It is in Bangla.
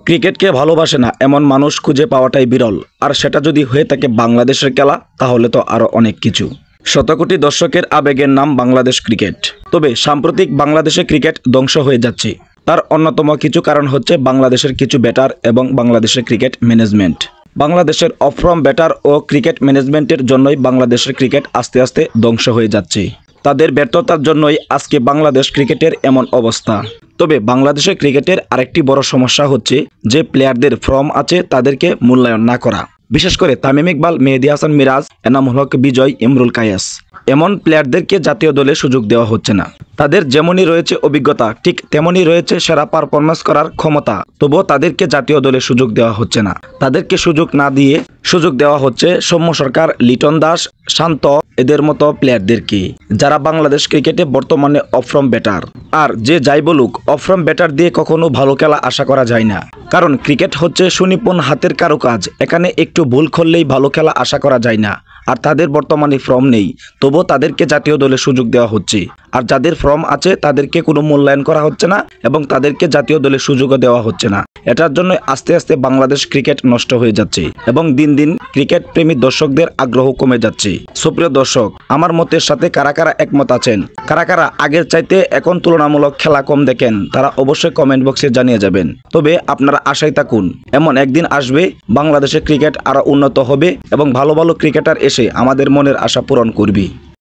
ক্রিকেটকে ভালোবাসে না এমন মানুষ খুঁজে পাওয়াটাই বিরল, আর সেটা যদি হয়ে থাকে বাংলাদেশের খেলা তাহলে তো আরো অনেক কিছু। শতকোটি দর্শকের আবেগের নাম বাংলাদেশ ক্রিকেট। তবে সাম্প্রতিক বাংলাদেশে ক্রিকেট ধ্বংস হয়ে যাচ্ছে। তার অন্যতম কিছু কারণ হচ্ছে বাংলাদেশের কিছু ব্যাটার এবং বাংলাদেশের ক্রিকেট ম্যানেজমেন্ট। বাংলাদেশের অফ ফর্ম ব্যাটার ও ক্রিকেট ম্যানেজমেন্টের জন্যই বাংলাদেশের ক্রিকেট আস্তে আস্তে ধ্বংস হয়ে যাচ্ছে। তাদের ব্যর্থতার জন্যই আজকে বাংলাদেশ ক্রিকেটের এমন অবস্থা। তবে বাংলাদেশের ক্রিকেটের আরেকটি বড় সমস্যা হচ্ছে যে প্লেয়ারদের ফর্ম আছে তাদেরকে মূল্যায়ন না করা। বিশেষ করে তামিম ইকবাল, মেহেদী হাসান মিরাজ, এনামুল হক বিজয়, ইমরুল কায়েস এমন প্লেয়ারদেরকে জাতীয় দলে সুযোগ দেওয়া হচ্ছে না। তাদের যেমনই রয়েছে অভিজ্ঞতা, ঠিক তেমনই রয়েছে সেরা পারফরমেন্স করার ক্ষমতা, তবুও তাদেরকে জাতীয় দলে সুযোগ দেওয়া হচ্ছে না। তাদেরকে সুযোগ না দিয়ে সুযোগ দেওয়া হচ্ছে সৌম্য সরকার, লিটন দাস, শান্ত এদের মতো প্লেয়ারদেরকে, যারা বাংলাদেশ ক্রিকেটে বর্তমানে অফ ফর্ম ব্যাটার। আর যে যাই বলুক, অফ ফর্ম ব্যাটার দিয়ে কখনো ভালো খেলা আশা করা যায় না, কারণ ক্রিকেট হচ্ছে সুনিপুণ হাতের কারুকাজ। এখানে একটু ভুল করলেই ভালো খেলা আশা করা যায় না। আর তাদের বর্তমানে ফর্ম নেই, তবুও তাদেরকে জাতীয় দলে সুযোগ দেওয়া হচ্ছে। আর যাদের ফর্ম আছে তাদেরকে কোনো মূল্যায়ন করা হচ্ছে না এবং তাদেরকে জাতীয় দলে সুযোগও দেওয়া হচ্ছে না। এটার জন্য আস্তে আস্তে বাংলাদেশ ক্রিকেট নষ্ট হয়ে যাচ্ছে এবং দিন দিন ক্রিকেট প্রেমী দর্শকদের আগ্রহ কমে যাচ্ছে। সুপ্রিয় দর্শক, আমার মতের সাথে কারা কারা একমত আছেন, কারা কারা আগের চাইতে এখন তুলনামূলক খেলা কম দেখেন, তারা অবশ্যই কমেন্ট বক্সে জানিয়ে যাবেন। তবে আপনারা আশায় থাকুন, এমন একদিন আসবে বাংলাদেশের ক্রিকেট আরো উন্নত হবে এবং ভালো ভালো ক্রিকেটার এসে আমাদের মনের আশা পূরণ করবে।